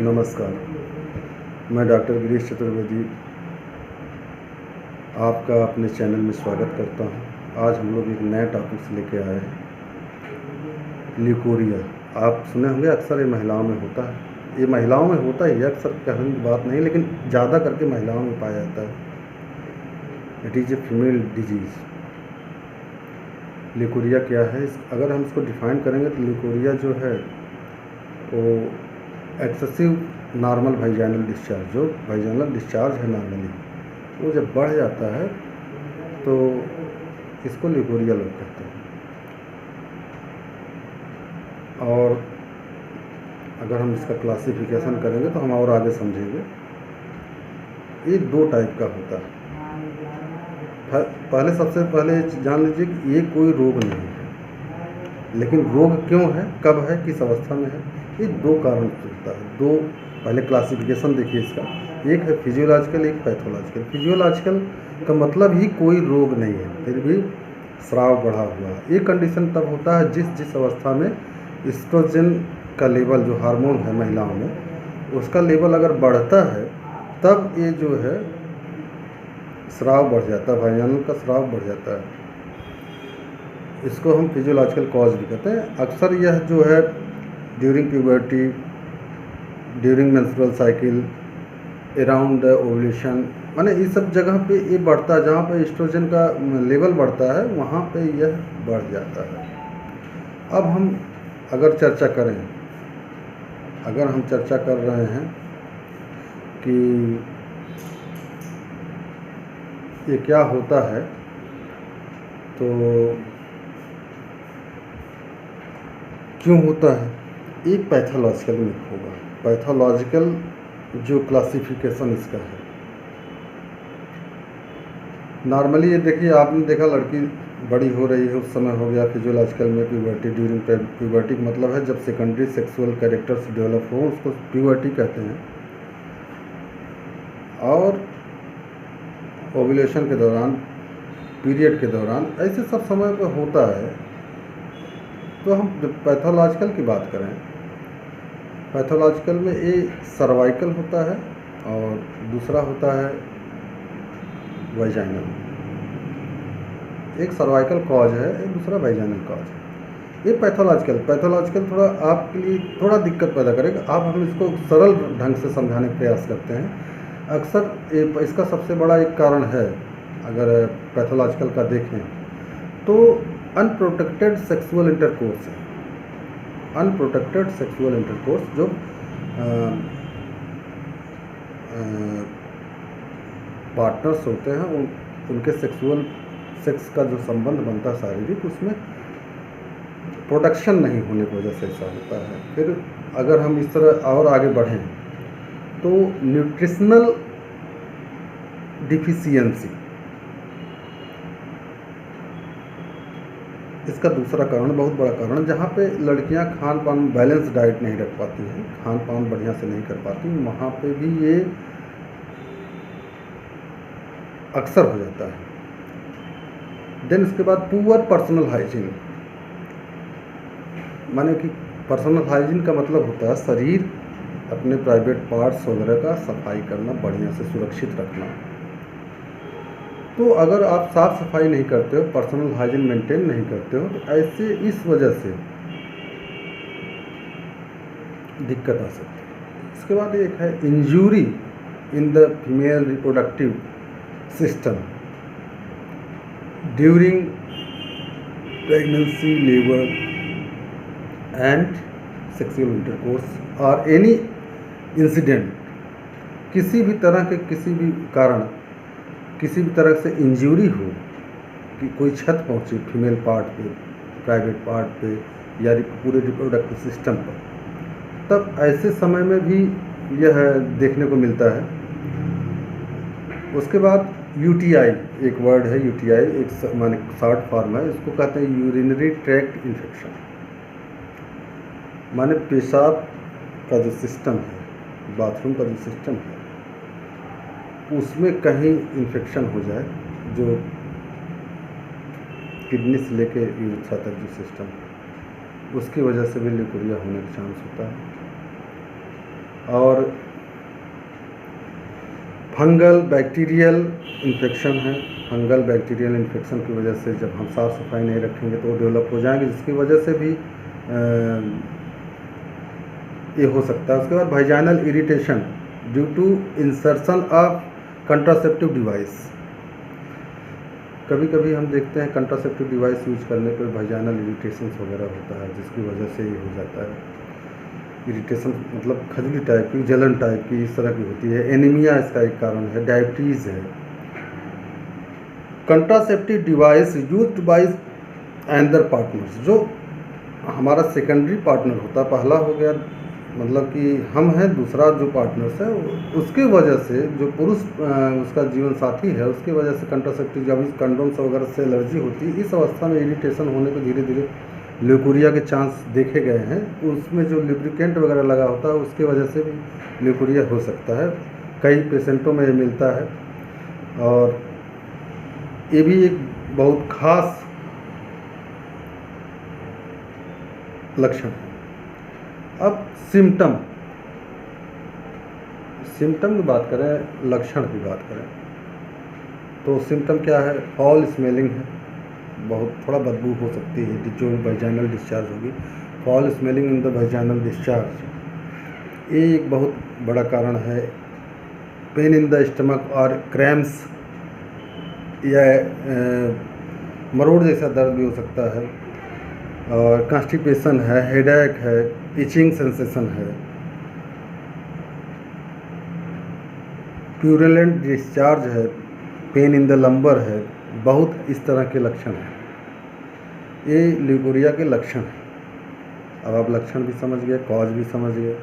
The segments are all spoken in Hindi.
नमस्कार, मैं डॉक्टर गिरीश चतुर्वेदी आपका अपने चैनल में स्वागत करता हूं। आज हम लोग एक नया टॉपिक से लेके आए हैं, ल्यूकोरिया। आप सुने होंगे, अक्सर ये महिलाओं में होता है। ये महिलाओं में होता ही है, अक्सर कहने की बात नहीं, लेकिन ज़्यादा करके महिलाओं में पाया जाता है। It is a female disease. Leucorrhoea क्या है? अगर हम इसको डिफाइन करेंगे तो ल्यूकोरिया जो है वो एक्सेसिव नॉर्मल वाजाइनल डिस्चार्ज, जो वाजाइनल डिस्चार्ज है नॉर्मली, वो जब बढ़ जाता है तो इसको ल्यूकोरिया लोग कहते हैं। और अगर हम इसका क्लासिफिकेशन करेंगे तो हम और आगे समझेंगे। ये दो टाइप का होता है। पहले सबसे पहले जान लीजिए कि ये कोई रोग नहीं है, लेकिन रोग क्यों है, कब है, किस अवस्था में है, ये दो कारण होता है। दो पहले क्लासिफिकेशन देखिए इसका, एक है फिजियोलॉजिकल, एक पैथोलॉजिकल। फिजियोलॉजिकल का मतलब ही कोई रोग नहीं है, फिर भी स्राव बढ़ा हुआ। ये कंडीशन तब होता है जिस अवस्था में एस्ट्रोजन का लेवल, जो हार्मोन है महिलाओं में, उसका लेवल अगर बढ़ता है तब ये जो है स्राव बढ़ जाता है, वाजाइनल का स्राव बढ़ जाता है। इसको हम फिजियोलॉजिकल कॉज भी कहते हैं। अक्सर यह जो है during puberty, during menstrual cycle, around ovulation, माने इस सब जगह पे ये बढ़ता है। जहाँ पे एस्ट्रोजन का लेवल बढ़ता है वहाँ पे यह बढ़ जाता है। अब हम अगर चर्चा करें, अगर हम चर्चा कर रहे हैं कि ये क्या होता है, तो क्यों होता है, एक पैथोलॉजिकल में होगा। पैथोलॉजिकल जो क्लासिफिकेशन इसका है, नॉर्मली ये देखिए, आपने देखा लड़की बड़ी हो रही है, उस समय हो गया फिजियोलॉजिकल में प्यूबर्टी। ड्यूरिंग प्यूबर्टी का मतलब है जब सेकेंडरी सेक्सुअल कैरेक्टर्स डेवलप हो, उसको प्यूबर्टी कहते हैं। और ओवुलेशन के दौरान, पीरियड के दौरान, ऐसे सब समय पर होता है। तो हम जब पैथोलॉजिकल की बात करें, पैथोलॉजिकल में ये सर्वाइकल होता है और दूसरा होता है वाजाइनल। एक सर्वाइकल कॉज है, एक दूसरा वाजाइनल कॉज है। ये पैथोलॉजिकल थोड़ा आपके लिए थोड़ा दिक्कत पैदा करेगा। आप हम इसको सरल ढंग से समझाने का प्रयास करते हैं। अक्सर इसका सबसे बड़ा एक कारण है, अगर पैथोलॉजिकल का देखें तो अनप्रोटेक्टेड सेक्सुअल इंटरकोर्स है। अनप्रोटेक्टेड सेक्सुअल इंटरकोर्स, जो पार्टनर्स होते हैं, उनके सेक्स का जो संबंध बनता है शारीरिक, उसमें प्रोटेक्शन नहीं होने की वजह से ऐसा होता है। फिर अगर हम इस तरह और आगे बढ़ें तो न्यूट्रिशनल डिफिशियंसी इसका दूसरा कारण, बहुत बड़ा कारण, जहाँ पे लड़कियाँ खान पान बैलेंस डाइट नहीं रख पाती हैं, खान पान बढ़िया से नहीं कर पाती, वहाँ पे भी ये अक्सर हो जाता है। देन इसके बाद पुअर पर्सनल हाइजीन, माने कि पर्सनल हाइजीन का मतलब होता है शरीर, अपने प्राइवेट पार्ट्स वगैरह का सफाई करना, बढ़िया से सुरक्षित रखना। तो अगर आप साफ़ सफाई नहीं करते हो, पर्सनल हाइजीन मेंटेन नहीं करते हो, तो ऐसे इस वजह से दिक्कत आ सकती है। इसके बाद एक है injury in the female reproductive system during pregnancy, labour and sexual intercourse और एनी इंसिडेंट। किसी भी तरह के, किसी भी कारण, किसी भी तरह से इंजरी हो, कि कोई क्षत पहुंचे फीमेल पार्ट पे, प्राइवेट पार्ट पे या पूरे रिप्रोडक्टिव सिस्टम पर, तब ऐसे समय में भी यह देखने को मिलता है। उसके बाद यूटीआई, एक वर्ड है यूटीआई, एक माने शॉर्ट फॉर्म है, इसको कहते हैं यूरिनरी ट्रैक्ट इन्फेक्शन। माने पेशाब का जो सिस्टम है, बाथरूम का जो सिस्टम है, उसमें कहीं इन्फेक्शन हो जाए, जो किडनी से लेके यूरेथ्रा तक जो सिस्टम है, उसकी वजह से भी ल्यूकोरिया होने का चांस होता है। और फंगल बैक्टीरियल इन्फेक्शन है। फंगल बैक्टीरियल इन्फेक्शन की वजह से जब हम साफ़ सफाई नहीं रखेंगे तो वो डेवलप हो जाएंगे, जिसकी वजह से भी ये हो सकता है। उसके बाद vaginal irritation due to insertion of contraceptive device. कभी कभी हम देखते हैं कंट्रासेप्टिव डिवाइस यूज करने पर वाजाइनल इरिटेशन वगैरह होता है, जिसकी वजह से ये हो जाता है। इरिटेशन मतलब खजली टाइप की, जलन टाइप की, इस तरह की होती है। एनीमिया इसका एक कारण है। डायबिटीज़ है। Contraceptive device used by another partners, जो हमारा सेकेंडरी पार्टनर होता है, पहला हो गया मतलब कि हम हैं, दूसरा जो पार्टनर्स है उसकी वजह से, जो पुरुष उसका जीवन साथी है उसकी वजह से कंट्रासेप्टिव जब इस कंडोम्स वगैरह से एलर्जी होती है, इस अवस्था में इरिटेशन होने पर धीरे धीरे ल्यूकोरिया के चांस देखे गए हैं। उसमें जो लुब्रिकेंट वगैरह लगा होता है उसकी वजह से भी ल्यूकोरिया हो सकता है। कई पेशेंटों में ये मिलता है और ये भी एक बहुत खास लक्षण है। अब सिम्टम की बात करें, लक्षण की बात करें तो सिम्टम क्या है? फॉल स्मेलिंग है, बहुत थोड़ा बदबू हो सकती है जो वाजाइनल डिस्चार्ज होगी। Fall smelling in the वाजाइनल discharge ये एक बहुत बड़ा कारण है। पेन इन द स्टमक और क्रैम्प्स या मरोड़ जैसा दर्द भी हो सकता है। और कॉन्स्टिपेशन है, हेडेक है, इचिंग सेंसेशन है, प्यूरिलेंट डिस्चार्ज है, पेन इन द लंबर है। बहुत इस तरह के लक्षण हैं, ये ल्यूकोरिया के लक्षण हैं। अब आप लक्षण भी समझ गए, कॉज भी समझ गए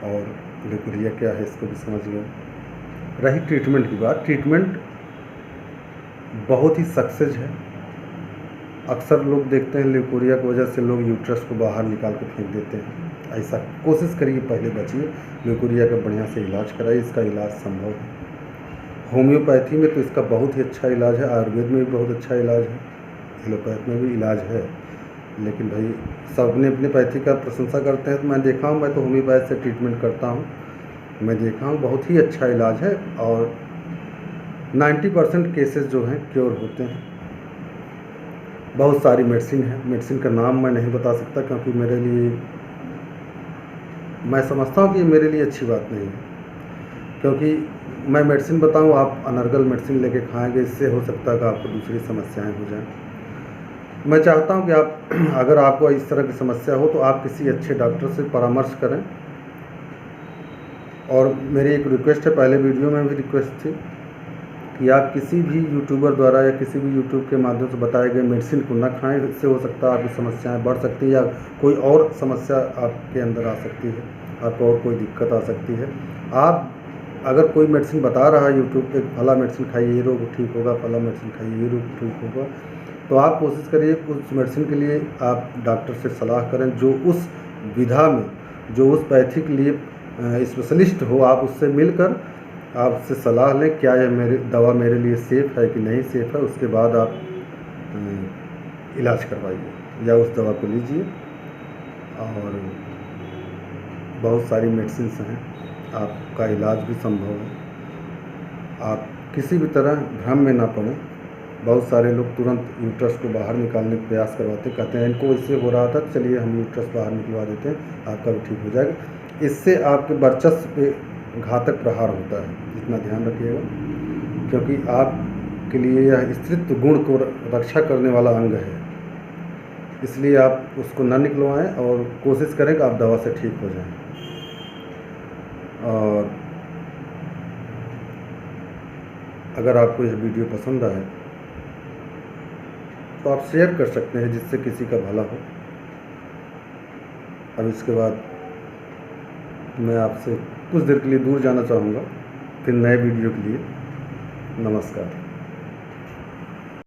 और ल्यूकोरिया क्या है इसको भी समझ गए। रही ट्रीटमेंट की बात, ट्रीटमेंट बहुत ही सक्सेस है। अक्सर लोग देखते हैं ल्यूकोरिया की वजह से लोग यूट्रस को बाहर निकाल के फेंक देते हैं। ऐसा कोशिश करिए, पहले बचिए, ल्यूकोरिया का बढ़िया से इलाज कराइए। इसका इलाज संभव है। होम्योपैथी में तो इसका बहुत ही अच्छा इलाज है, आयुर्वेद में भी बहुत अच्छा इलाज है, एलोपैथ में भी इलाज है। लेकिन भाई सब अपने अपने पैथी का प्रशंसा करते हैं, तो मैं देखा हूँ, मैं तो होम्योपैथ से ट्रीटमेंट करता हूँ, मैं देखा हूँ बहुत ही अच्छा इलाज है और 90% केसेस जो हैं क्योर होते हैं। बहुत सारी मेडिसिन है, मेडिसिन का नाम मैं नहीं बता सकता क्योंकि मेरे लिए, मैं समझता हूँ कि ये मेरे लिए अच्छी बात नहीं है, क्योंकि मैं मेडिसिन बताऊँ आप अनर्गल मेडिसिन लेके खाएंगे, इससे हो सकता है कि आपको दूसरी समस्याएं हो जाएं। मैं चाहता हूँ कि आप अगर आपको इस तरह की समस्या हो तो आप किसी अच्छे डॉक्टर से परामर्श करें। और मेरी एक रिक्वेस्ट है, पहले वीडियो में भी रिक्वेस्ट थी कि आप किसी भी यूट्यूबर द्वारा या किसी भी यूट्यूब के माध्यम से बताए गए मेडिसिन को न खाएं। इससे हो सकता है आपकी समस्याएं बढ़ सकती है या कोई और समस्या आपके अंदर आ सकती है, आपको और कोई दिक्कत आ सकती है। आप अगर कोई मेडिसिन बता रहा है यूट्यूब पे, फला मेडिसिन खाइए ये रोग ठीक होगा, फला मेडिसिन खाइए ये रोग ठीक होगा, तो आप कोशिश करिए उस मेडिसिन के लिए आप डॉक्टर से सलाह करें, जो उस विधा में, जो उस पैथी के लिए स्पेशलिस्ट हो। आप उससे मिलकर आपसे सलाह लें, क्या यह मेरी दवा मेरे लिए सेफ़ है कि नहीं सेफ़ है। उसके बाद आप इलाज करवाइए या उस दवा को लीजिए। और बहुत सारी मेडिसिन्स हैं, आपका इलाज भी संभव है। आप किसी भी तरह भ्रम में ना पड़ें। बहुत सारे लोग तुरंत यूट्रस को बाहर निकालने का प्रयास करवाते, कहते हैं इनको इससे हो रहा था, चलिए हम यूट्रस बाहर निकलवा देते हैं, आपका भी ठीक हो जाएगा। इससे आपके वर्चस्व पे घातक प्रहार होता है, इतना ध्यान रखिएगा, क्योंकि आपके लिए यह स्त्रीत्व गुण को रक्षा करने वाला अंग है। इसलिए आप उसको न निकलवाएं और कोशिश करें कि आप दवा से ठीक हो जाएं। और अगर आपको यह वीडियो पसंद आए तो आप शेयर कर सकते हैं, जिससे किसी का भला हो। अब इसके बाद मैं आपसे कुछ देर के लिए दूर जाना चाहूँगा, फिर नए वीडियो के लिए नमस्कार।